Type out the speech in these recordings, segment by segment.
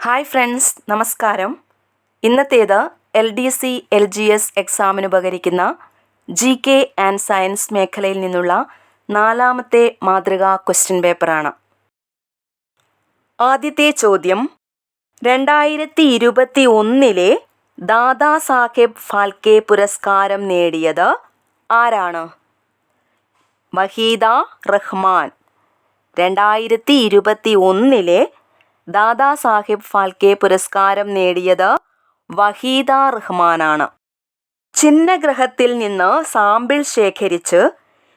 Hi friends, നമസ്കാരം. ഇന്നത്തേത് LDC LGS എക്സാമിന് ഉപകരിക്കുന്ന GK ആൻഡ് സയൻസ് മേഖലയിൽ നിന്നുള്ള 4ാമത്തെ മാതൃകാ ക്വസ്റ്റ്യൻ പേപ്പറാണ്. ആദ്യത്തെ ചോദ്യം, 2021 ദാദാ സാഹേബ് ഫാൽക്കെ പുരസ്കാരം നേടിയത് ആരാണ്? വഹീദ റഹ്മാൻ. 2021 ദാദാ സാഹിബ് ഫാൽക്കെ പുരസ്കാരം നേടിയത് വഹീദ റഹ്മാനാണ്. ഛിന്നഗ്രഹത്തിൽ നിന്ന് സാമ്പിൾ ശേഖരിച്ച്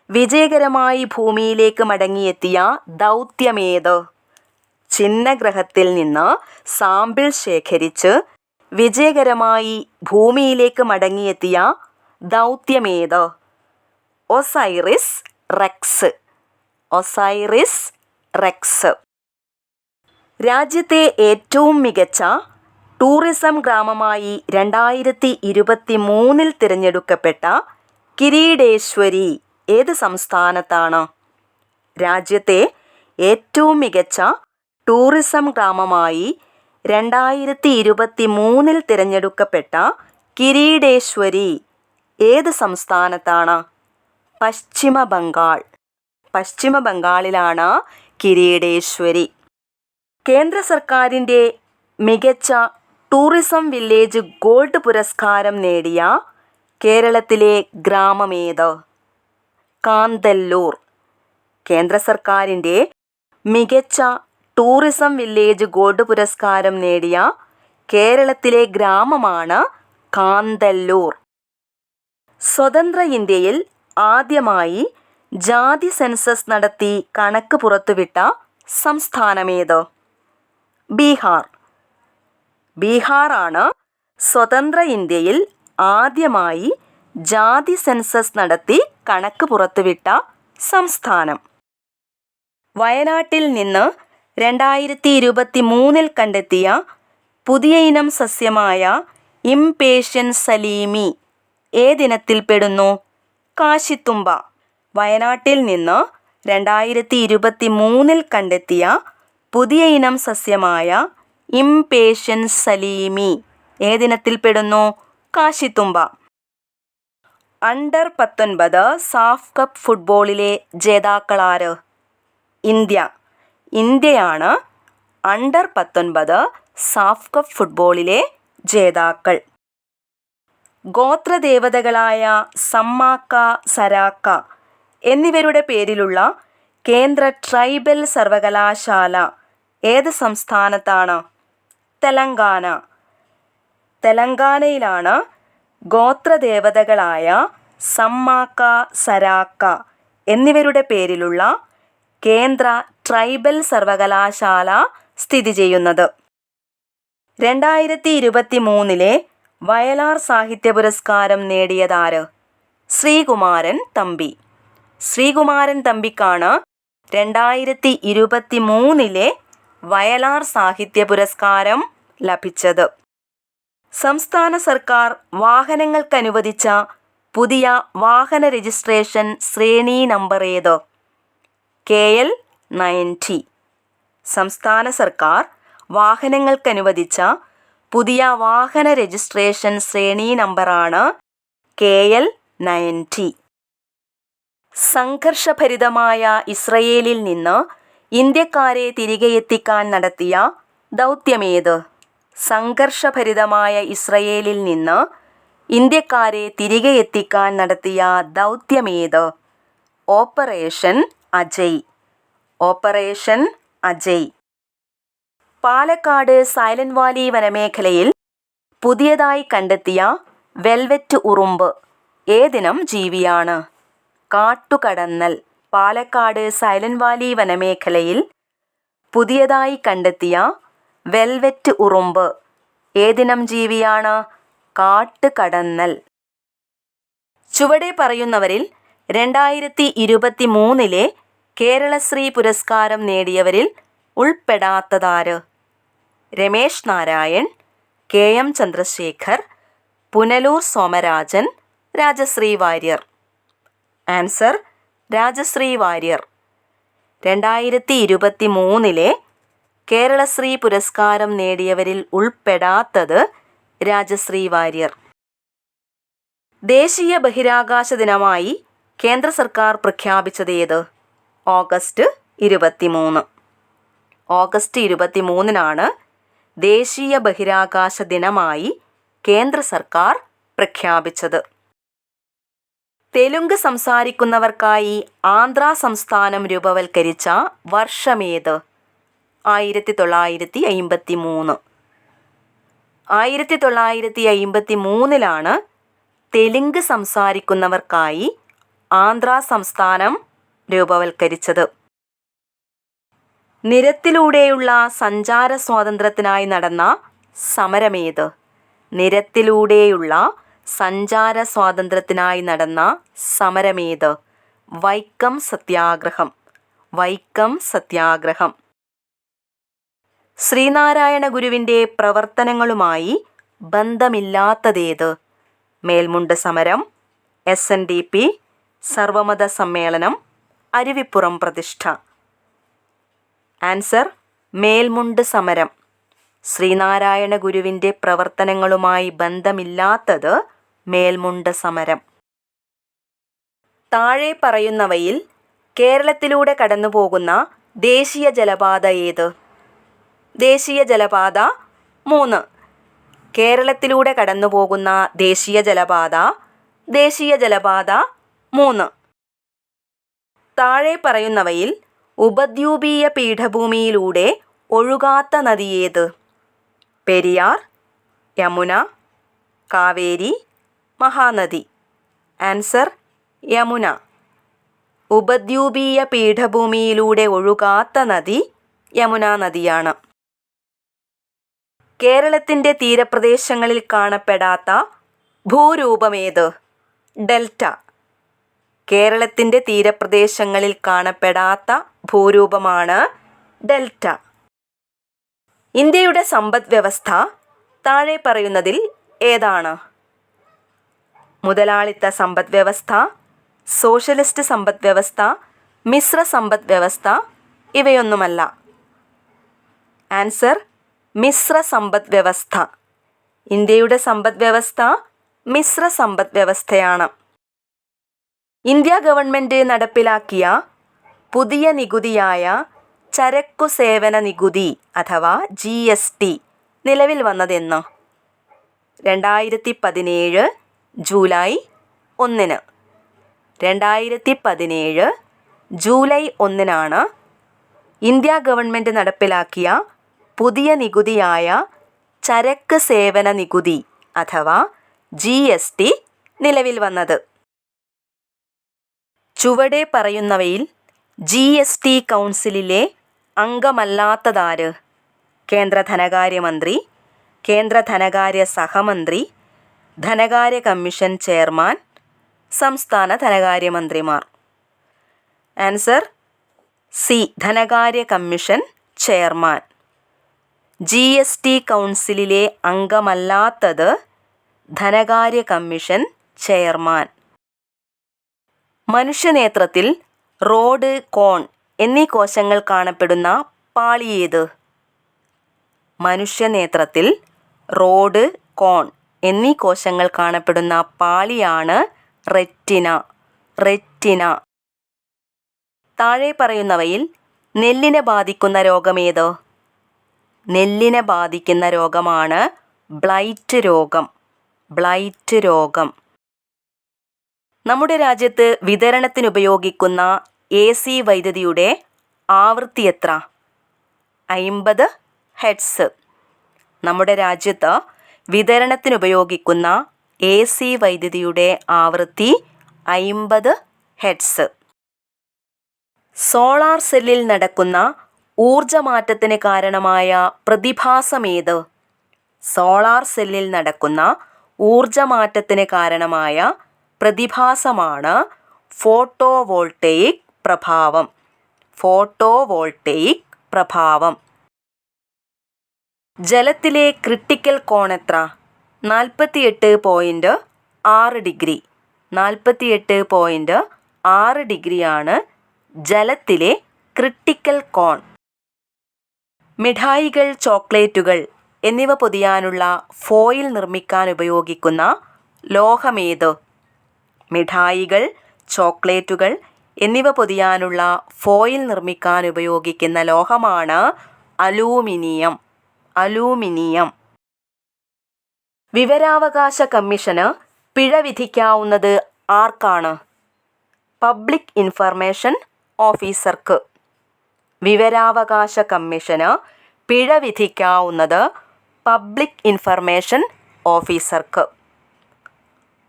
വിജയകരമായി ഭൂമിയിലേക്ക് മടങ്ങിയെത്തിയ ദൗത്യമേത്? ഛിന്നഗ്രഹത്തിൽ നിന്ന് സാമ്പിൾ ശേഖരിച്ച് വിജയകരമായി ഭൂമിയിലേക്ക് മടങ്ങിയെത്തിയ ദൗത്യമേത്? ഒസൈറിസ് റെക്സ്. ഒസൈറിസ് റെക്സ്. രാജ്യത്തെ ഏറ്റവും മികച്ച ടൂറിസം ഗ്രാമമായി 2023 തിരഞ്ഞെടുക്കപ്പെട്ട കിരീടേശ്വരി ഏത് സംസ്ഥാനത്താണ്? രാജ്യത്തെ ഏറ്റവും മികച്ച ടൂറിസം ഗ്രാമമായി 2023 തിരഞ്ഞെടുക്കപ്പെട്ട കിരീടേശ്വരി ഏത് സംസ്ഥാനത്താണ്? പശ്ചിമ ബംഗാൾ. പശ്ചിമ ബംഗാളിലാണ് കിരീടേശ്വരി. കേന്ദ്ര സർക്കാരിൻ്റെ മികച്ച ടൂറിസം വില്ലേജ് ഗോൾഡ് പുരസ്കാരം നേടിയ കേരളത്തിലെ ഗ്രാമമേത്? കാന്തല്ലൂർ. കേന്ദ്ര സർക്കാരിൻ്റെ മികച്ച ടൂറിസം വില്ലേജ് ഗോൾഡ് പുരസ്കാരം നേടിയ കേരളത്തിലെ ഗ്രാമമാണ് കാന്തല്ലൂർ. സ്വതന്ത്ര ഇന്ത്യയിൽ ആദ്യമായി ജാതി സെൻസസ് നടത്തി കണക്ക് പുറത്തുവിട്ട സംസ്ഥാനമേത്? ബീഹാർ. ബീഹാറാണ് സ്വതന്ത്ര ഇന്ത്യയിൽ ആദ്യമായി ജാതി സെൻസസ് നടത്തി കണക്ക് പുറത്തുവിട്ട സംസ്ഥാനം. വയനാട്ടിൽ നിന്ന് 2023 കണ്ടെത്തിയ പുതിയ ഇനം സസ്യമായ ഇംപേഷ്യൻ സലീമി ഏതിനത്തിൽപ്പെടുന്നു? കാശിത്തുമ്പ. വയനാട്ടിൽ നിന്ന് 2023 കണ്ടെത്തിയ പുതിയ ഇനം സസ്യമായ ഇംപേഷ്യൻ സലീമി ഏതിനത്തിൽപ്പെടുന്നു? കാശിത്തുമ്പ. അണ്ടർ 19 സാഫ് കപ്പ് ഫുട്ബോളിലെ ജേതാക്കളാര്? ഇന്ത്യ. ഇന്ത്യയാണ് അണ്ടർ 19 സാഫ് കപ്പ് ഫുട്ബോളിലെ ജേതാക്കൾ. ഗോത്രദേവതകളായ സമ്മാക്ക, സരാക്ക എന്നിവരുടെ പേരിലുള്ള കേന്ദ്ര ട്രൈബൽ സർവകലാശാല ഏത് സംസ്ഥാനത്താണ്? തെലങ്കാന. തെലങ്കാനയിലാണ് ഗോത്രദേവതകളായ സമ്മാക്ക, സരാക്ക എന്നിവരുടെ പേരിലുള്ള കേന്ദ്ര ട്രൈബൽ സർവകലാശാല സ്ഥിതി ചെയ്യുന്നത്. 2023 വയലാർ സാഹിത്യ പുരസ്കാരം നേടിയതാര്? ശ്രീകുമാരൻ തമ്പി. ശ്രീകുമാരൻ തമ്പിക്കാണ് 2023 വയലാർ സാഹിത്യ പുരസ്കാരം ലഭിച്ചത്. സംസ്ഥാന സർക്കാർ വാഹനങ്ങൾക്കനുവദിച്ച പുതിയ വാഹന രജിസ്ട്രേഷൻ ശ്രേണി നമ്പർ ഏത്? KL 90. സംസ്ഥാന സർക്കാർ വാഹനങ്ങൾക്കനുവദിച്ച പുതിയ വാഹന രജിസ്ട്രേഷൻ ശ്രേണി നമ്പറാണ് KL 90. സംഘർഷഭരിതമായ ഇസ്രയേലിൽ നിന്ന് ഇന്ത്യക്കാരെ തിരികെ എത്തിക്കാൻ നടത്തിയ ദൗത്യമേത്? സംഘർഷഭരിതമായ ഇസ്രയേലിൽ നിന്ന് ഇന്ത്യക്കാരെ തിരികെ എത്തിക്കാൻ നടത്തിയ ദൗത്യമേത്? Operation Ajay. Operation Ajay. Palakkad Silent Valley വനമേഖലയിൽ പുതിയതായി കണ്ടെത്തിയ വെൽവെറ്റ് ഉറുമ്പ് ഏതിനം ജീവിയാണ്? കാട്ടുകടന്നൽ. പാലക്കാട് സൈലന്റ് വാലി വനമേഖലയിൽ പുതിയതായി കണ്ടെത്തിയ വെൽവെറ്റ് ഉറുമ്പ് ഏതിനം ജീവിയാണ്? കാട്ടുകടന്നൽ. ചുവടെ പറയുന്നവരിൽ 2023 കേരളശ്രീ പുരസ്കാരം നേടിയവരിൽ ഉൾപ്പെടാത്തതാര്? രമേശ് നാരായൺ, KM ചന്ദ്രശേഖർ, പുനലൂർ സോമരാജൻ, രാജശ്രീ വാര്യർ. ആൻസർ രാജശ്രീ വാര്യർ. 2023 കേരളശ്രീ പുരസ്കാരം നേടിയവരിൽ ഉൾപ്പെടാത്തത് രാജശ്രീ വാര്യർ. ദേശീയ ബഹിരാകാശ ദിനമായി കേന്ദ്ര സർക്കാർ പ്രഖ്യാപിച്ചത് ഏത്? ഓഗസ്റ്റ് 23. ഓഗസ്റ്റ് 23-നാണ് ദേശീയ ബഹിരാകാശ ദിനമായി കേന്ദ്ര സർക്കാർ പ്രഖ്യാപിച്ചത്. തെലുങ്ക് സംസാരിക്കുന്നവർക്കായി ആന്ധ്ര സംസ്ഥാനം രൂപവൽക്കരിച്ച വർഷമേത്? 1953. 1953-ലാണ് തെലുങ്ക് സംസാരിക്കുന്നവർക്കായി ആന്ധ്ര സംസ്ഥാനം രൂപവൽക്കരിച്ചത്. നിരത്തിലൂടെയുള്ള സഞ്ചാര സ്വാതന്ത്ര്യത്തിനായി നടന്ന സമരമേത്? നിരത്തിലൂടെയുള്ള സഞ്ചാര സ്വാതന്ത്ര്യത്തിനായി നടന്ന സമരമേത്? വൈക്കം സത്യാഗ്രഹം. വൈക്കം സത്യാഗ്രഹം. ശ്രീനാരായണ ഗുരുവിൻ്റെ പ്രവർത്തനങ്ങളുമായി ബന്ധമില്ലാത്തതേത്? മേൽമുണ്ട് സമരം, SNDP, സർവമത സമ്മേളനം, അരുവിപ്പുറം പ്രതിഷ്ഠ. ആൻസർ മേൽമുണ്ട് സമരം. ശ്രീനാരായണ ഗുരുവിൻ്റെ പ്രവർത്തനങ്ങളുമായി ബന്ധമില്ലാത്തത് മേൽമുണ്ട് സമരം. താഴെ പറയുന്നവയിൽ കേരളത്തിലൂടെ കടന്നുപോകുന്ന ദേശീയ ജലപാത ഏത്? ദേശീയ ജലപാത 3. കേരളത്തിലൂടെ കടന്നുപോകുന്ന ദേശീയ ജലപാത 3. താഴെ പറയുന്നവയിൽ ഉപദ്വീപീയ പീഠഭൂമിയിലൂടെ ഒഴുകാത്ത നദി ഏത്? പെരിയാർ, യമുന, കാവേരി, മഹാനദി. ആൻസർ യമുന. ഉപദ്വീപീയ പീഠഭൂമിയിലൂടെ ഒഴുകാത്ത നദി യമുന നദിയാണ്. കേരളത്തിൻ്റെ തീരപ്രദേശങ്ങളിൽ കാണപ്പെടാത്ത ഭൂരൂപമേത്? ഡെൽറ്റ. കേരളത്തിൻ്റെ തീരപ്രദേശങ്ങളിൽ കാണപ്പെടാത്ത ഭൂരൂപമാണ് ഡെൽറ്റ. ഇന്ത്യയുടെ സമ്പദ് വ്യവസ്ഥ താഴെ പറയുന്നതിൽ ഏതാണ്? മുതലാളിത്ത സമ്പദ് വ്യവസ്ഥ, സോഷ്യലിസ്റ്റ് സമ്പദ് വ്യവസ്ഥ, മിശ്ര സമ്പദ് വ്യവസ്ഥ, ഇവയൊന്നുമല്ല. ആൻസർ മിശ്ര സമ്പദ് വ്യവസ്ഥ. ഇന്ത്യയുടെ സമ്പദ് വ്യവസ്ഥ മിശ്ര സമ്പദ് വ്യവസ്ഥയാണ്. ഇന്ത്യ ഗവൺമെൻറ് നടപ്പിലാക്കിയ പുതിയ നികുതിയായ ചരക്കു സേവന നികുതി അഥവാ GST നിലവിൽ വന്നതെന്ന്? 2017 ജൂലൈ 1. 2017 ജൂലൈ 1-നാണ് ഇന്ത്യ ഗവൺമെൻറ് നടപ്പിലാക്കിയ പുതിയ നികുതിയായ ചരക്ക് സേവന നികുതി അഥവാ GST നിലവിൽ വന്നത്. ചുവടെ പറയുന്നവയിൽ GST കൗൺസിലിലെ അംഗമല്ലാത്തതാര്? കേന്ദ്ര ധനകാര്യമന്ത്രി, കേന്ദ്ര ധനകാര്യ സഹമന്ത്രി, ധനകാര്യ കമ്മീഷൻ ചെയർമാൻ, സംസ്ഥാന ധനകാര്യമന്ത്രിമാർ. ആൻസർ സി, ധനകാര്യ കമ്മീഷൻ ചെയർമാൻ. GST കൗൺസിലിലെ അംഗമല്ലാത്തത് ധനകാര്യ കമ്മീഷൻ ചെയർമാൻ. മനുഷ്യനേത്രത്തിൽ റോഡ്, കോൺ എന്നീ കോശങ്ങൾ കാണപ്പെടുന്ന പാളി ഏത്? മനുഷ്യനേത്രത്തിൽ റോഡ്, കോൺ എന്നീ കോശങ്ങൾ കാണപ്പെടുന്ന പാളിയാണ് റെറ്റിന. റെറ്റിന. താഴെ പറയുന്നവയിൽ നെല്ലിനെ ബാധിക്കുന്ന രോഗമേത്? നെല്ലിനെ ബാധിക്കുന്ന രോഗമാണ് ബ്ലൈറ്റ് രോഗം. ബ്ലൈറ്റ് രോഗം. നമ്മുടെ രാജ്യത്ത് വിതരണത്തിനുപയോഗിക്കുന്ന AC വൈദ്യുതിയുടെ ആവൃത്തി എത്ര? 50 ഹെർട്സ്. നമ്മുടെ രാജ്യത്ത് വിതരണത്തിനുപയോഗിക്കുന്ന AC വൈദ്യുതിയുടെ ആവൃത്തി 50 ഹെർട്സ്. സോളാർ സെല്ലിൽ നടക്കുന്ന ഊർജമാറ്റത്തിന് കാരണമായ പ്രതിഭാസമേത്? സോളാർ സെല്ലിൽ നടക്കുന്ന ഊർജമാറ്റത്തിന് കാരണമായ പ്രതിഭാസമാണ് ഫോട്ടോവോൾട്ടയിക് പ്രഭാവം. ഫോട്ടോവോൾട്ടയിക് പ്രഭാവം. ജലത്തിലെ ക്രിട്ടിക്കൽ കോൺ എത്ര? 48.6 ഡിഗ്രി. 48.6 ഡിഗ്രിയാണ് ജലത്തിലെ ക്രിട്ടിക്കൽ കോൺ. മിഠായികൾ, ചോക്ലേറ്റുകൾ എന്നിവ പൊതിയാനുള്ള ഫോയിൽ നിർമ്മിക്കാൻ ഉപയോഗിക്കുന്ന ലോഹമേത്? മിഠായികൾ, ചോക്ലേറ്റുകൾ എന്നിവ പൊതിയാനുള്ള ഫോയിൽ നിർമ്മിക്കാൻ ഉപയോഗിക്കുന്ന ലോഹമാണ് അലൂമിനിയം. അലൂമിനിയം. വിവരാവകാശ കമ്മീഷന് പിഴ വിധിക്കാവുന്നത് ആർക്കാണ്? പബ്ലിക് ഇൻഫർമേഷൻ ഓഫീസർക്ക്. വിവരാവകാശ കമ്മീഷന് പിഴ വിധിക്കാവുന്നത് പബ്ലിക് ഇൻഫർമേഷൻ ഓഫീസർക്ക്.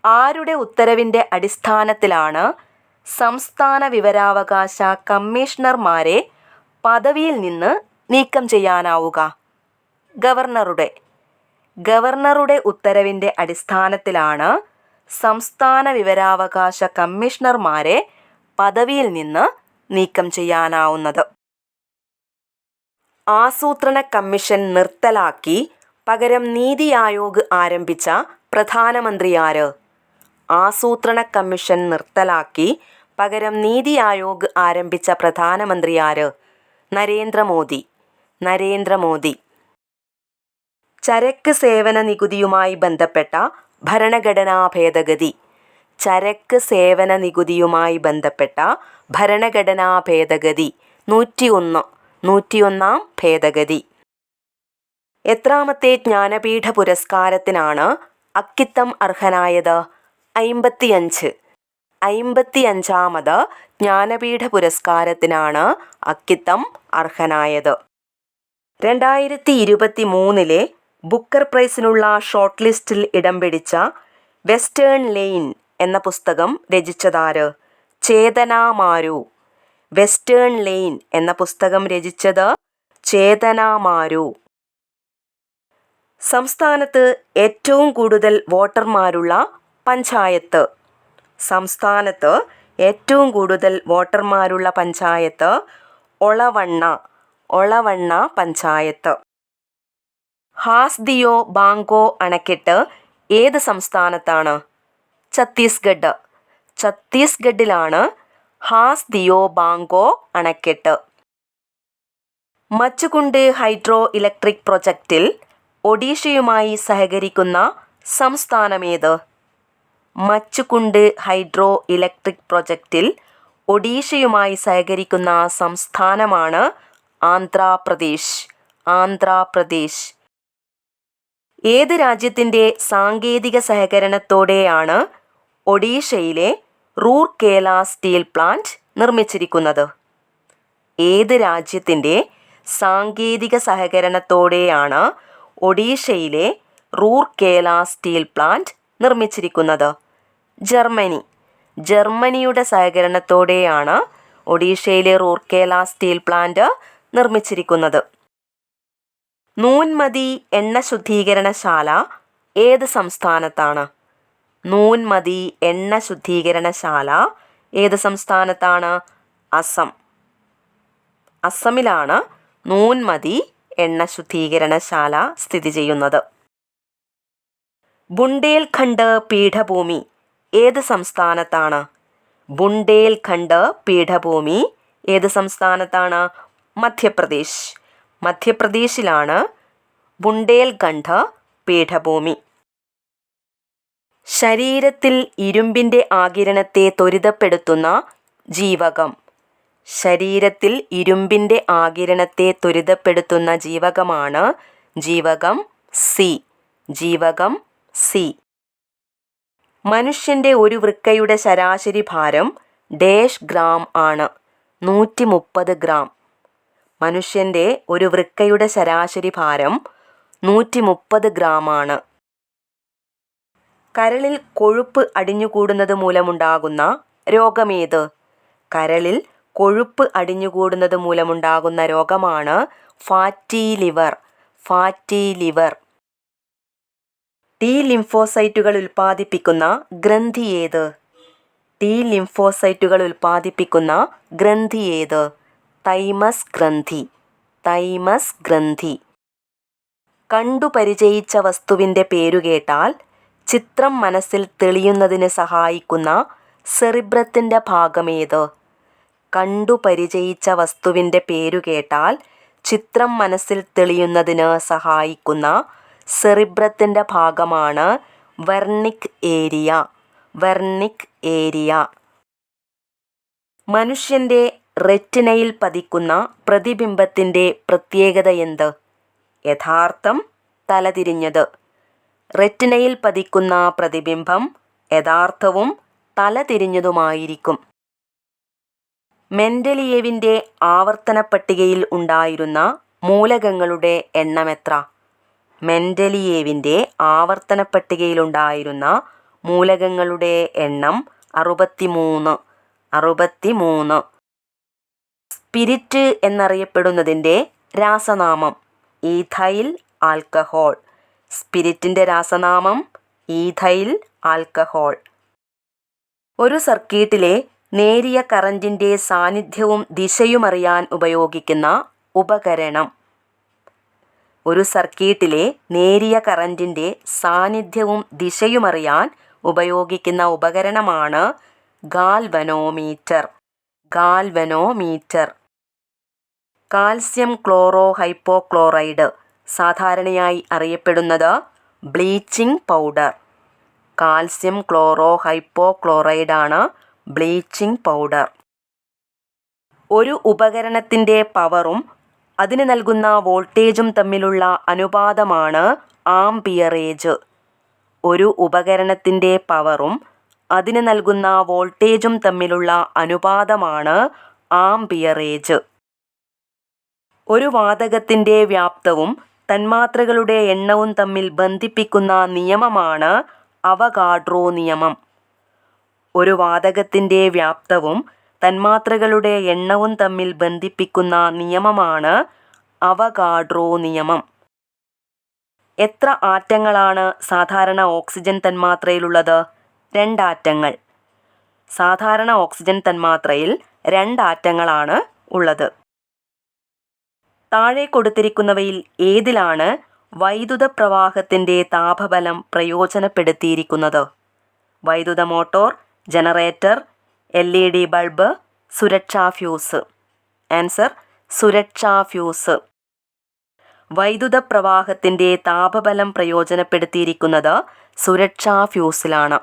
ആരുടെ ഉത്തരവിൻ്റെ അടിസ്ഥാനത്തിലാണ് സംസ്ഥാന വിവരാവകാശ കമ്മീഷണർമാരെ പദവിയിൽ നിന്ന് നീക്കം ചെയ്യാനാവുക? ഗവർണറുടെ. ഗവർണറുടെ ഉത്തരവിൻ്റെ അടിസ്ഥാനത്തിലാണ് സംസ്ഥാന വിവരാവകാശ കമ്മീഷണർമാരെ പദവിയിൽ നിന്ന് നീക്കം ചെയ്യാനാവുന്നത്. ആസൂത്രണ കമ്മീഷൻ നിർത്തലാക്കി പകരം നീതി ആയോഗ് ആരംഭിച്ച പ്രധാനമന്ത്രി ആര്? ആസൂത്രണ കമ്മീഷൻ നിർത്തലാക്കി പകരം നീതി ആയോഗ് ആരംഭിച്ച പ്രധാനമന്ത്രി ആര്? നരേന്ദ്രമോദി. നരേന്ദ്രമോദി. ചരക്ക് സേവന നികുതിയുമായി ബന്ധപ്പെട്ട ഭരണഘടനാ ഭേദഗതി. ചരക്ക് സേവന നികുതിയുമായി ബന്ധപ്പെട്ട ഭരണഘടനാ ഭേദഗതി 101 ഭേദഗതി. എത്രാമത്തെ ജ്ഞാനപീഠ പുരസ്കാരത്തിനാണ് അക്കിത്തം അർഹനായത്? 55. 55ാമത് ജ്ഞാനപീഠ പുരസ്കാരത്തിനാണ് അക്കിത്തം അർഹനായത്. 2023 ബുക്കർ പ്രൈസിനുള്ള ഷോർട്ട് ലിസ്റ്റിൽ ഇടം പിടിച്ച വെസ്റ്റേൺ ലെയ്ൻ എന്ന പുസ്തകം രചിച്ചതാര്? ചേതന മാരു. വെസ്റ്റേൺ ലെയ്ൻ എന്ന പുസ്തകം രചിച്ചത് ചേതന മാരു. സംസ്ഥാനത്ത് ഏറ്റവും കൂടുതൽ വോട്ടർമാരുള്ള പഞ്ചായത്ത്. സംസ്ഥാനത്ത് ഏറ്റവും കൂടുതൽ വോട്ടർമാരുള്ള പഞ്ചായത്ത് ഒളവണ്ണ. ഒളവണ്ണ പഞ്ചായത്ത്. ഹാസ്ദിയോ ബാങ്കോ അണക്കെട്ട് ഏത് സംസ്ഥാനത്താണ്? ഛത്തീസ്ഗഡ്. ഛത്തീസ്ഗഡിലാണ് ഹാസ്ദിയോ ബാങ്കോ അണക്കെട്ട്. മച്ചുകുണ്ട് ഹൈഡ്രോ ഇലക്ട്രിക് പ്രൊജക്റ്റിൽ ഒഡീഷയുമായി സഹകരിക്കുന്ന സംസ്ഥാനമേത്? മച്ചുകുണ്ട് ഹൈഡ്രോ ഇലക്ട്രിക് പ്രൊജക്റ്റിൽ ഒഡീഷയുമായി സഹകരിക്കുന്ന സംസ്ഥാനമാണ് ആന്ധ്രാപ്രദേശ്. ആന്ധ്രാപ്രദേശ്. ഏത് രാജ്യത്തിൻ്റെ സാങ്കേതിക സഹകരണത്തോടെയാണ് ഒഡീഷയിലെ റൂർക്കേല സ്റ്റീൽ പ്ലാന്റ് നിർമ്മിച്ചിരിക്കുന്നത്? ഏത് രാജ്യത്തിൻ്റെ സാങ്കേതിക സഹകരണത്തോടെയാണ് ഒഡീഷയിലെ റൂർക്കേല സ്റ്റീൽ പ്ലാന്റ് നിർമ്മിച്ചിരിക്കുന്നത്? ജർമ്മനി. ജർമ്മനിയുടെ സഹകരണത്തോടെയാണ് ഒഡീഷയിലെ റൂർക്കേല സ്റ്റീൽ പ്ലാന്റ് നിർമ്മിച്ചിരിക്കുന്നത്. നൂൻമതി എണ്ണ ശുദ്ധീകരണശാല ഏത് സംസ്ഥാനത്താണ്? നൂൻമതി എണ്ണ ശുദ്ധീകരണശാല ഏത് സംസ്ഥാനത്താണ്? അസം. അസമിലാണ് നൂൻമതി എണ്ണ ശുദ്ധീകരണശാല സ്ഥിതി ചെയ്യുന്നത്. ബുണ്ടേൽഖണ്ഡ് പീഠഭൂമി ഏത് സംസ്ഥാനത്താണ്? ബുണ്ടേൽഖണ്ഡ് പീഠഭൂമി ഏത് സംസ്ഥാനത്താണ്? മധ്യപ്രദേശ്. മധ്യപ്രദേശിലാണ് ബുണ്ടേൽഖണ്ഡ് പീഠഭൂമി. ശരീരത്തിൽ ഇരുമ്പിൻ്റെ ആഗിരണത്തെ ത്വരിതപ്പെടുത്തുന്ന ജീവകം. ശരീരത്തിൽ ഇരുമ്പിൻ്റെ ആഗിരണത്തെ ത്വരിതപ്പെടുത്തുന്ന ജീവകമാണ് ജീവകം സി. ജീവകം സി. മനുഷ്യൻ്റെ ഒരു വൃക്കയുടെ ശരാശരി ഭാരം ഡേഷ് ഗ്രാം ആണ്? 130 ഗ്രാം. മനുഷ്യൻ്റെ ഒരു വൃക്കയുടെ ശരാശരി ഭാരം 130 ഗ്രാമാണ്. കരളിൽ കൊഴുപ്പ് അടിഞ്ഞുകൂടുന്നത് മൂലമുണ്ടാകുന്ന രോഗമേത്? കരളിൽ കൊഴുപ്പ് അടിഞ്ഞുകൂടുന്നത് മൂലമുണ്ടാകുന്ന രോഗമാണ് fatty liver. Fatty liver. T ലിംഫോസൈറ്റുകൾ ഉൽപ്പാദിപ്പിക്കുന്ന ഗ്രന്ഥി ഏത്? ടി ലിംഫോസൈറ്റുകൾ ഉൽപ്പാദിപ്പിക്കുന്ന ഗ്രന്ഥി ഏത്? തൈമസ് ഗ്രന്ഥി. തൈമസ് ഗ്രന്ഥി. കണ്ടു പരിചയിച്ച വസ്തുവിൻ്റെ പേരുകേട്ടാൽ ചിത്രം മനസ്സിൽ തെളിയുന്നതിന് സഹായിക്കുന്ന സെറിബ്രത്തിൻ്റെ ഭാഗമേത്? കണ്ടു പരിചയിച്ച വസ്തുവിൻ്റെ പേരുകേട്ടാൽ ചിത്രം മനസ്സിൽ തെളിയുന്നതിന് സഹായിക്കുന്ന സെറിബ്രത്തിൻ്റെ ഭാഗമാണ് വെർണിക് ഏരിയ. വെർണിക് ഏരിയ. മനുഷ്യൻ്റെ റെറ്റിനയിൽ പതിക്കുന്ന പ്രതിബിംബത്തിൻ്റെ പ്രത്യേകതയെന്ത്? യഥാർത്ഥം, തലതിരിഞ്ഞത്. റെറ്റിനയിൽ പതിക്കുന്ന പ്രതിബിംബം യഥാർത്ഥവും തലതിരിഞ്ഞതുമായിരിക്കും. മെൻഡലിയേവിൻ്റെ ആവർത്തന പട്ടികയിൽ ഉണ്ടായിരുന്ന മൂലകങ്ങളുടെ എണ്ണമെത്ര? മെൻഡലിയേവിൻ്റെ ആവർത്തന പട്ടികയിലുണ്ടായിരുന്ന മൂലകങ്ങളുടെ എണ്ണം 63. 63. സ്പിരിറ്റ് എന്നറിയപ്പെടുന്നതിൻ്റെ രാസനാമം ഈഥൈൽ ആൽക്കഹോൾ. സ്പിരിറ്റിൻ്റെ രാസനാമം ഈഥൈൽ ആൽക്കഹോൾ. ഒരു സർക്യൂട്ടിലെ നേരിയ കറന്റിൻ്റെ സാന്നിധ്യവും ദിശയുമറിയാൻ ഉപയോഗിക്കുന്ന ഉപകരണം. ഒരു സർക്യൂട്ടിലെ നേരിയ കറന്റിൻ്റെ സാന്നിധ്യവും ദിശയുമറിയാൻ ഉപയോഗിക്കുന്ന ഉപകരണമാണ് galvanometer. Galvanometer. Calcium chloro hypochloride സാധാരണയായി അറിയപ്പെടുന്നത് ബ്ലീച്ചിങ് പൗഡർ. കാൽസ്യം ക്ലോറോ ഹൈപ്പോക്ലോറൈഡാണ് ബ്ലീച്ചിങ് പൗഡർ. ഒരു ഉപകരണത്തിൻ്റെ പവറും അതിന് നൽകുന്ന വോൾട്ടേജും തമ്മിലുള്ള അനുപാതമാണ് ആംപിയറേജ്. ഒരു ഉപകരണത്തിൻ്റെ പവറും അതിന് നൽകുന്ന വോൾട്ടേജും തമ്മിലുള്ള അനുപാതമാണ് ആംപിയറേജ്. ഒരു വാതകത്തിൻ്റെ വ്യാപ്തവും തന്മാത്രകളുടെ എണ്ണവും തമ്മിൽ ബന്ധിപ്പിക്കുന്ന നിയമമാണ് അവഗാഡ്രോ നിയമം. ഒരു വാതകത്തിൻ്റെ വ്യാപ്തവും തന്മാത്രകളുടെ എണ്ണവും തമ്മിൽ ബന്ധിപ്പിക്കുന്ന നിയമമാണ് അവഗാഡ്രോ നിയമം. എത്ര ആറ്റങ്ങളാണ് സാധാരണ ഓക്സിജൻ തന്മാത്രയിലുള്ളത്? 2 ആറ്റങ്ങൾ. സാധാരണ ഓക്സിജൻ തന്മാത്രയിൽ 2 ആറ്റങ്ങളാണ് ഉള്ളത്. താഴെ കൊടുത്തിരിക്കുന്നവയിൽ ഏതിലാണ് വൈദ്യുത പ്രവാഹത്തിൻ്റെ താപബലം പ്രയോജനപ്പെടുത്തിയിരിക്കുന്നത്? വൈദ്യുത മോട്ടോർ, ജനറേറ്റർ, LED ബൾബ്, സുരക്ഷാ ഫ്യൂസ്. ആൻസർ സുരക്ഷാ ഫ്യൂസ്. വൈദ്യുത പ്രവാഹത്തിൻ്റെ താപബലം പ്രയോജനപ്പെടുത്തിയിരിക്കുന്നത് സുരക്ഷാ ഫ്യൂസിലാണ്.